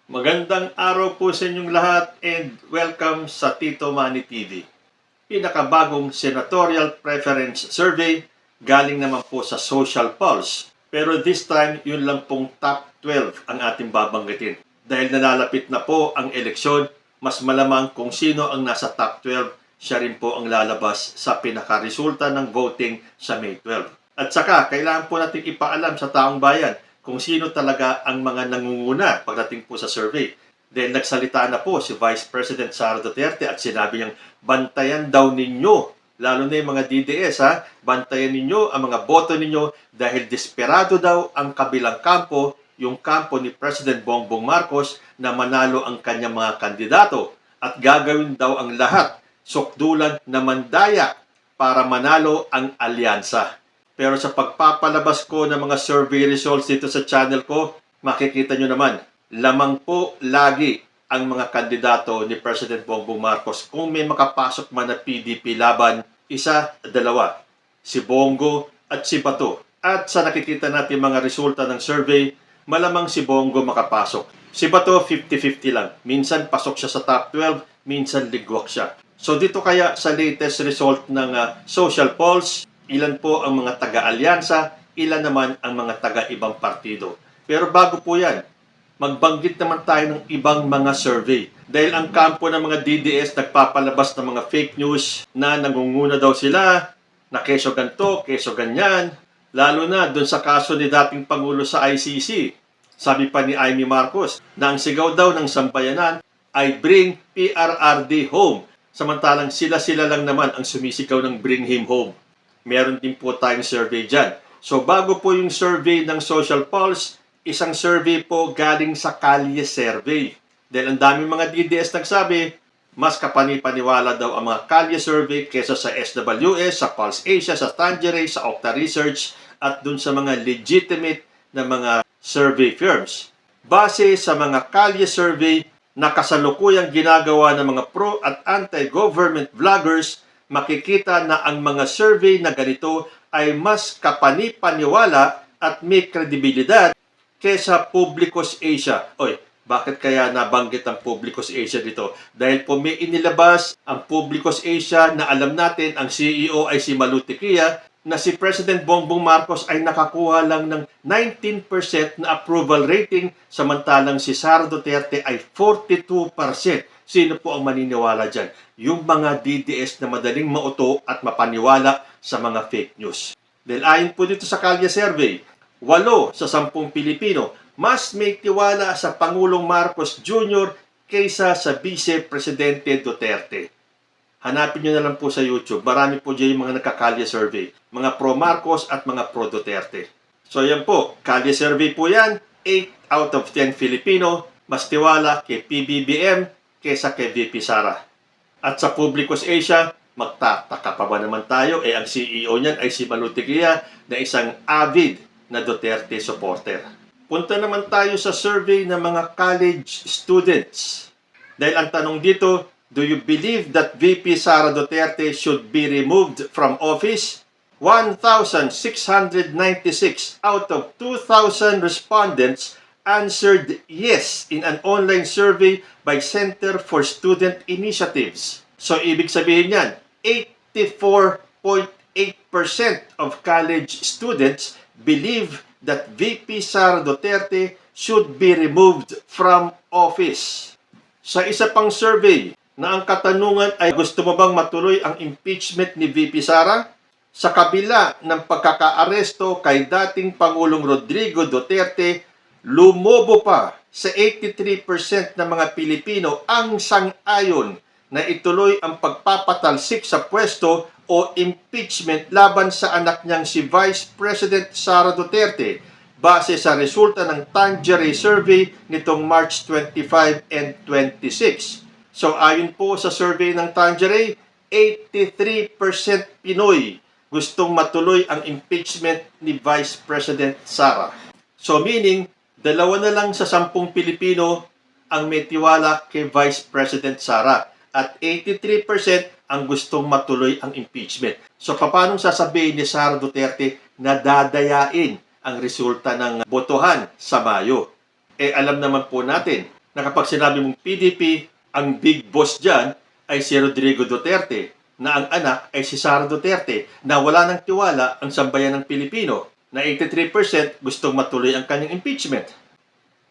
Magandang araw po sa inyong lahat and welcome sa Tito Manny TV. Pinakabagong senatorial preference survey galing naman po sa Social Pulse. Pero this time, yun lang pong top 12 ang ating babanggitin. Dahil nalalapit na po ang eleksyon, mas malamang kung sino ang nasa top 12, siya rin po ang lalabas sa pinakaresulta ng voting sa May 12. At saka, kailangan po natin ipaalam sa taong bayan kung sino talaga ang mga nangunguna pagdating po sa survey. Then nagsalita na po si Vice President Sara Duterte at sinabi niyang bantayan daw ninyo, lalo na yung mga DDS bantayan ninyo ang mga boto ninyo dahil desperado daw ang kabilang kampo, yung kampo ni President Bongbong Marcos na manalo ang kanyang mga kandidato at gagawin daw ang lahat, sukdulan na mandaya para manalo ang alyansa. Pero sa pagpapalabas ko ng mga survey results dito sa channel ko, makikita nyo naman, lamang po lagi ang mga kandidato ni President Bongbong Marcos. Kung may makapasok man na PDP laban, isa, dalawa, si Bongo at si Bato. At sa nakikita natin mga resulta ng survey, malamang si Bongo makapasok. Si Bato 50-50 lang. Minsan pasok siya sa top 12, minsan ligwak siya. So dito kaya sa latest result ng Social Pulse, ilan po ang mga taga-alyansa, ilan naman ang mga taga-ibang partido. Pero bago po yan, magbanggit naman tayo ng ibang mga survey. Dahil ang kampo ng mga DDS nagpapalabas ng mga fake news na nangunguna daw sila, na keso ganito, keso ganyan, lalo na dun sa kaso ni dating Pangulo sa ICC. Sabi pa ni Amy Marcos na ang sigaw daw ng sambayanan ay bring PRRD home. Samantalang sila-sila lang naman ang sumisigaw ng bring him home. Meron din po tayong survey dyan. So bago po yung survey ng Social Pulse, isang survey po galing sa Kalye Survey. Dahil ang daming mga DDS nagsabi, mas kapanipaniwala daw ang mga Kalye Survey kesa sa SWS, sa Pulse Asia, sa Tangeray, sa Octa Research, at dun sa mga legitimate na mga survey firms. Base sa mga Kalye Survey na kasalukuyang ginagawa ng mga pro at anti-government vloggers, makikita na ang mga survey na ganito ay mas kapanipaniwala at may kredibilidad kesa Publicus Asia. Oy, bakit kaya nabanggit ang Publicus Asia dito? Dahil po may inilabas ang Publicus Asia na alam natin ang CEO ay si Malu Tequia, na si President Bongbong Marcos ay nakakuha lang ng 19% na approval rating, samantalang si Sara Duterte ay 42%. Sino po ang maniniwala dyan? Yung mga DDS na madaling mauto at mapaniwala sa mga fake news. Dahil ayon po dito sa Kalye Survey, 8 sa 10 Pilipino mas may tiwala sa Pangulong Marcos Jr. kaysa sa Vice Presidente Duterte. Hanapin nyo na lang po sa YouTube. Marami po dyan yung mga nagka-Kalye Survey. Mga pro-Marcos at mga pro-Duterte. So yan po, Kalye Survey po yan. 8 out of 10 Filipino mas tiwala kay PBBM kaysa kay VP Sara. At sa Publicus Asia, magtataka pa ba naman tayo? Ang CEO niyan ay si Malu Tequia na isang avid na Duterte supporter. Punta naman tayo sa survey ng mga college students. Dahil ang tanong dito, do you believe that VP Sara Duterte should be removed from office? 1,696 out of 2,000 respondents answered yes in an online survey by Center for Student Initiatives. So, ibig sabihin yan, 84.8% of college students believe that VP Sara Duterte should be removed from office. Sa isa pang survey, na ang katanungan ay gusto mo bang matuloy ang impeachment ni VP Sara? Sa kabila ng pagkakaaresto kay dating Pangulong Rodrigo Duterte, lumobo pa sa 83% ng mga Pilipino ang sang-ayon na ituloy ang pagpapatalsik sa pwesto o impeachment laban sa anak niyang si Vice President Sara Duterte base sa resulta ng Tangeray Survey nitong March 25 and 26. So ayon po sa survey ng Tangeray, 83% Pinoy gustong matuloy ang impeachment ni Vice President Sara. So meaning, 2 na lang sa 10 Pilipino ang may tiwala kay Vice President Sara at 83% ang gustong matuloy ang impeachment. So paano sasabihin ni Sara Duterte na dadayain ang resulta ng botohan sa Mayo? Alam naman po natin na kapag sinabi mong PDP, ang big boss dyan ay si Rodrigo Duterte, na ang anak ay si Sara Duterte, na wala ng tiwala ang sambayan ng Pilipino, na 83% gustong matuloy ang kanyang impeachment.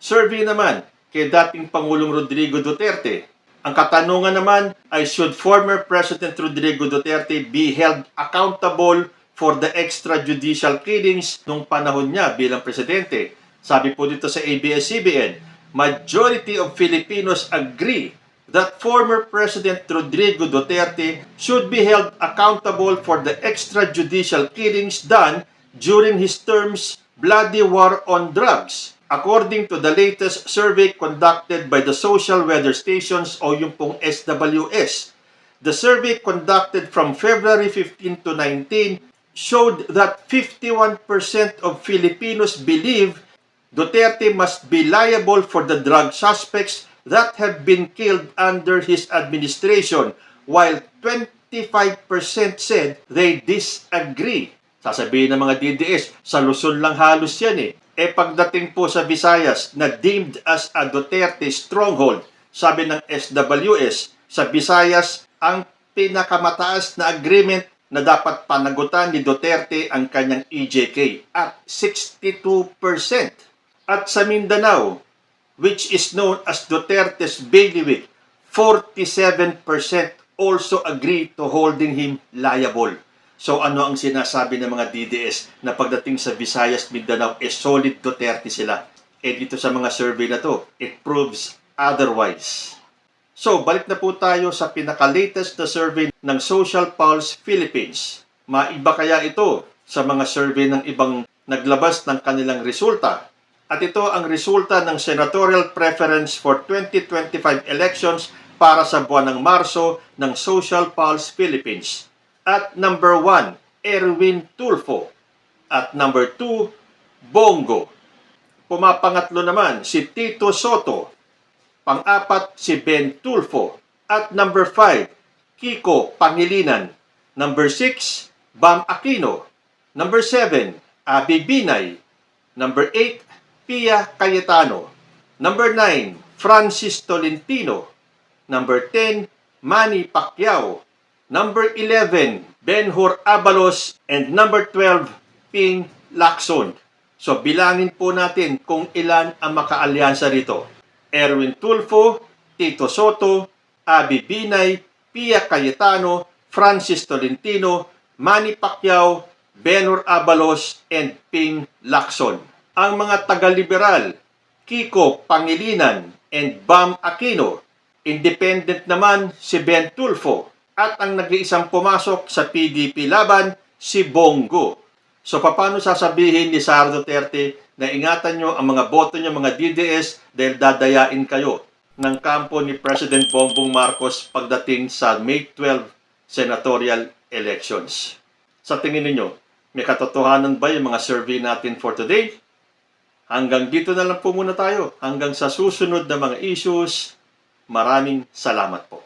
Survey naman kay dating Pangulong Rodrigo Duterte. Ang katanungan naman ay, should former President Rodrigo Duterte be held accountable for the extrajudicial killings nung panahon niya bilang presidente? Sabi po dito sa ABS-CBN, majority of Filipinos agree that former President Rodrigo Duterte should be held accountable for the extrajudicial killings done during his term's bloody war on drugs. According to the latest survey conducted by the Social Weather Stations o yung pong SWS, the survey conducted from February 15 to 19 showed that 51% of Filipinos believe Duterte must be liable for the drug suspects that have been killed under his administration, while 25% said they disagree. Sasabihin ng mga DDS, sa Luzon lang halos yan eh. Pagdating po sa Visayas na deemed as a Duterte stronghold, sabi ng SWS, sa Visayas ang pinakamataas na agreement na dapat panagutan ni Duterte ang kanyang EJK at 62%. At sa Mindanao, which is known as Duterte's bailiwick, 47% also agree to holding him liable. So ano ang sinasabi ng mga DDS na pagdating sa Visayas, Mindanao, solid Duterte sila? Dito sa mga survey na to, it proves otherwise. So balik na po tayo sa pinaka-latest na survey ng Social Pulse Philippines. Maiba kaya ito sa mga survey ng ibang naglabas ng kanilang resulta? At ito ang resulta ng senatorial preference for 2025 elections para sa buwan ng Marso ng Social Pulse Philippines. At number 1, Erwin Tulfo. At number 2, Bongo. Pumapangatlo naman si Tito Soto. Pang-apat si Ben Tulfo. At number 5, Kiko Pangilinan. Number 6, Bam Aquino. Number 7, Abi Binay. Number 8, Pia Cayetano. Number 9, Francis Tolentino. Number 10, Manny Pacquiao. Number 11, Benhur Abalos. And number 12, Ping Lacson. So bilangin po natin kung ilan ang makaalyansa rito. Erwin Tulfo, Tito Soto, Abi Binay, Pia Cayetano, Francis Tolentino, Manny Pacquiao, Benhur Abalos, and Ping Lacson. Ang mga taga-liberal, Kiko Pangilinan and Bam Aquino. Independent naman si Ben Tulfo. At ang nag-iisang pumasok sa PDP laban, si Bongo. So paano sasabihin ni Sara Duterte na ingatan nyo ang mga boto nyo, mga DDS, dahil dadayain kayo ng kampo ni President Bongbong Marcos pagdating sa May 12 senatorial elections? Sa tingin ninyo, may katotohanan ba yung mga survey natin for today? Hanggang dito na lang po muna tayo. Hanggang sa susunod na mga issues, maraming salamat po.